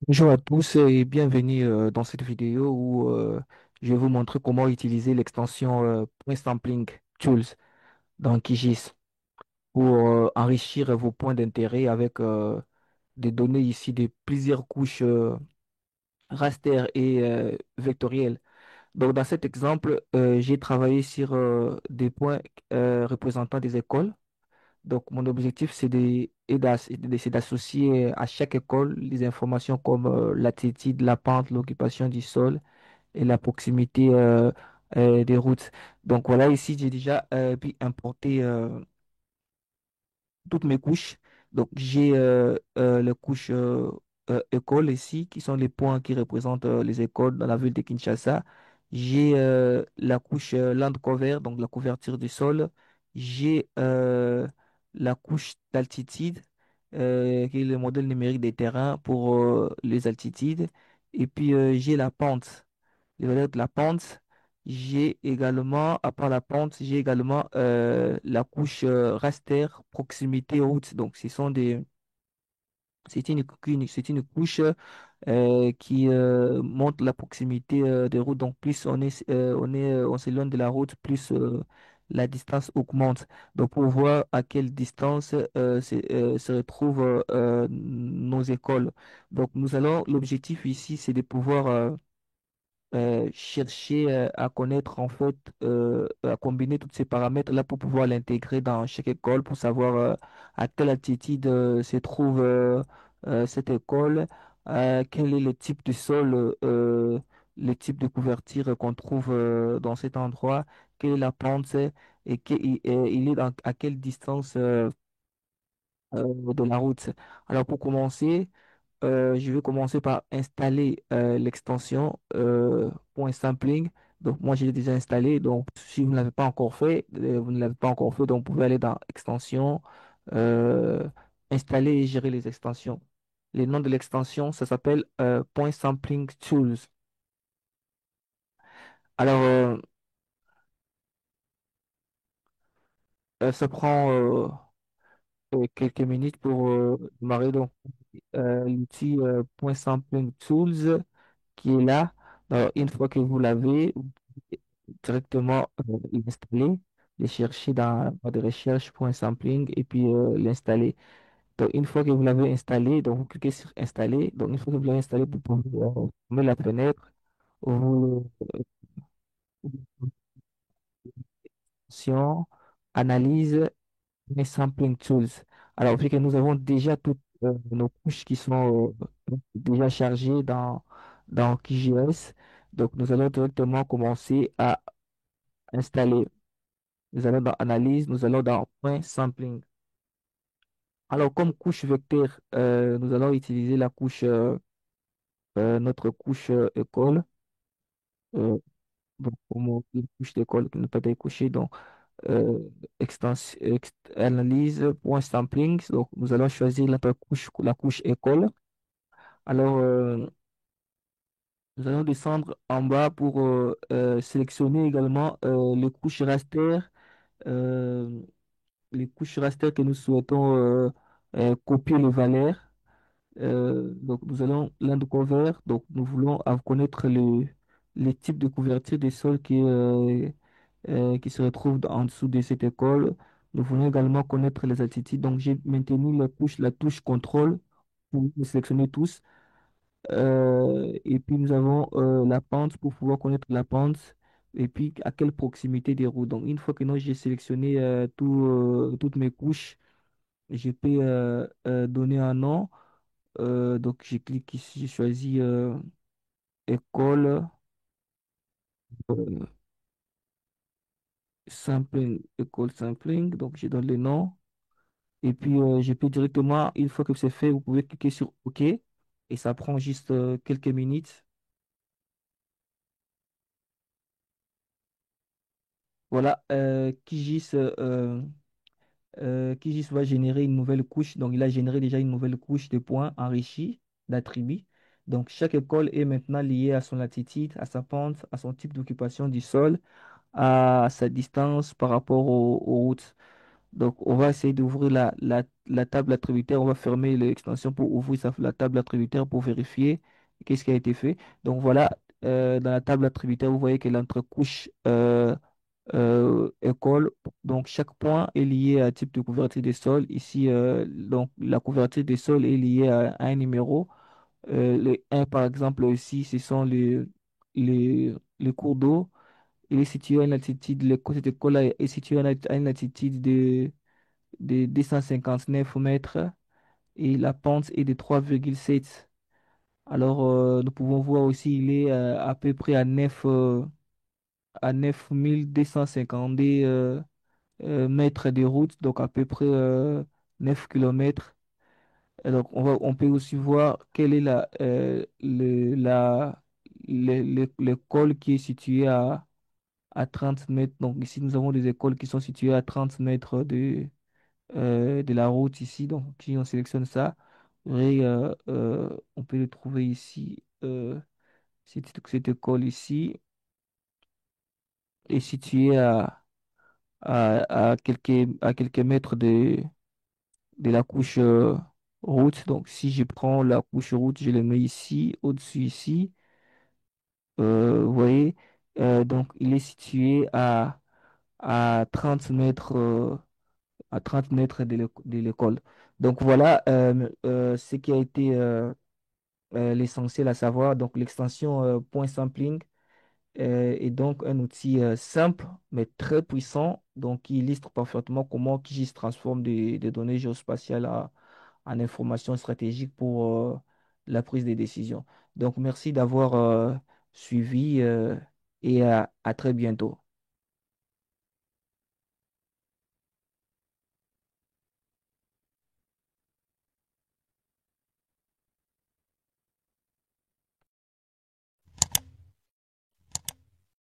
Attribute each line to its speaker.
Speaker 1: Bonjour à tous et bienvenue dans cette vidéo où je vais vous montrer comment utiliser l'extension Point Sampling Tools dans QGIS pour enrichir vos points d'intérêt avec des données ici de plusieurs couches raster et vectorielles. Donc dans cet exemple, j'ai travaillé sur des points représentant des écoles. Donc, mon objectif, c'est d'associer à chaque école les informations comme l'altitude, la pente, l'occupation du sol et la proximité des routes. Donc, voilà, ici, j'ai déjà pu importer toutes mes couches. Donc, j'ai les couches écoles ici, qui sont les points qui représentent les écoles dans la ville de Kinshasa. J'ai la couche land cover, donc la couverture du sol. J'ai la couche d'altitude, qui est le modèle numérique des terrains pour les altitudes. Et puis, j'ai la pente, les valeurs de la pente. J'ai également, à part la pente, j'ai également la couche raster proximité route. Donc, c'est une couche qui montre la proximité des routes. Donc, plus on s'éloigne de la route, plus la distance augmente. Donc, pour voir à quelle distance se retrouvent nos écoles. Donc, l'objectif ici, c'est de pouvoir chercher à connaître en fait, à combiner tous ces paramètres-là pour pouvoir l'intégrer dans chaque école, pour savoir à quelle altitude se trouve cette école, quel est le type de sol, le type de couverture qu'on trouve dans cet endroit, quelle est la pente il est à quelle distance de la route. Alors pour commencer, je vais commencer par installer l'extension point sampling. Donc moi j'ai déjà installé. Donc si vous ne l'avez pas encore fait, vous ne l'avez pas encore fait, donc vous pouvez aller dans extension, euh, installer et gérer les extensions. Le nom de l'extension, ça s'appelle point sampling tools. Alors ça prend quelques minutes pour démarrer. Donc l'outil point sampling tools qui est là. Alors, une fois que vous l'avez, vous pouvez directement l'installer, le chercher dans la barre de recherche pour un sampling et puis l'installer. Donc, une fois que vous l'avez installé, donc vous cliquez sur installer. Donc, une fois que vous l'avez installé, vous pouvez fermer la fenêtre, vous option, analyse et sampling tools. Alors, vu que nous avons déjà toutes nos couches qui sont déjà chargées dans QGIS, donc nous allons directement commencer à installer. Nous allons dans Analyse, nous allons dans Point Sampling. Alors, comme couche vecteur, nous allons utiliser notre couche école, euh, donc, comme une couche d'école qui n'a pas été couchée. Donc, Analyse, Point Sampling. Donc, nous allons choisir notre couche, la couche école. Alors, nous allons descendre en bas pour sélectionner également euh, les couches raster que nous souhaitons copier les valeurs. Donc, nous allons land cover. Donc, nous voulons connaître les types de couverture des sols qui se retrouvent en dessous de cette école. Nous voulons également connaître les altitudes. Donc, j'ai maintenu la touche contrôle pour les sélectionner tous. Et puis, nous avons la pente pour pouvoir connaître la pente. Et puis, à quelle proximité des routes. Donc, une fois que j'ai sélectionné toutes mes couches, je peux donner un nom. Donc, je clique ici, je choisis école euh, sampling, école sampling. Donc, je donne le nom. Et puis, je peux directement, une fois que c'est fait, vous pouvez cliquer sur OK. Et ça prend juste quelques minutes. Voilà, QGIS va générer une nouvelle couche. Donc, il a généré déjà une nouvelle couche de points enrichis d'attributs. Donc, chaque école est maintenant liée à son latitude, à sa pente, à son type d'occupation du sol, à sa distance par rapport aux routes. Donc, on va essayer d'ouvrir la table attributaire. On va fermer l'extension pour ouvrir la table attributaire pour vérifier qu'est-ce qui a été fait. Donc, voilà, dans la table attributaire, vous voyez que l'entrecouche école. Donc, chaque point est lié à un type de couverture des sols. Ici, donc, la couverture des sols est liée à un numéro. Le 1, par exemple, ici, ce sont les cours d'eau. Il est situé à une altitude, cette école est située à une altitude de 259 mètres et la pente est de 3,7. Alors, nous pouvons voir aussi, il est à peu près à 9252 mètres de route, donc à peu près 9 kilomètres. Et donc, on peut aussi voir quelle est l'école qui est située à 30 mètres. Donc, ici, nous avons des écoles qui sont situées à 30 mètres de la route ici. Donc, si on sélectionne ça, et, on peut le trouver ici. Cette école ici est située à quelques mètres de la couche route. Donc, si je prends la couche route, je le mets ici, au-dessus ici. Vous voyez, donc il est situé à 30 mètres, à 30 mètres de l'école. Donc, voilà ce qui a été l'essentiel à savoir. Donc, l'extension point sampling est donc un outil simple, mais très puissant, donc qui illustre parfaitement comment QGIS transforme des données géospatiales en informations stratégiques pour la prise des décisions. Donc, merci d'avoir suivi et à très bientôt.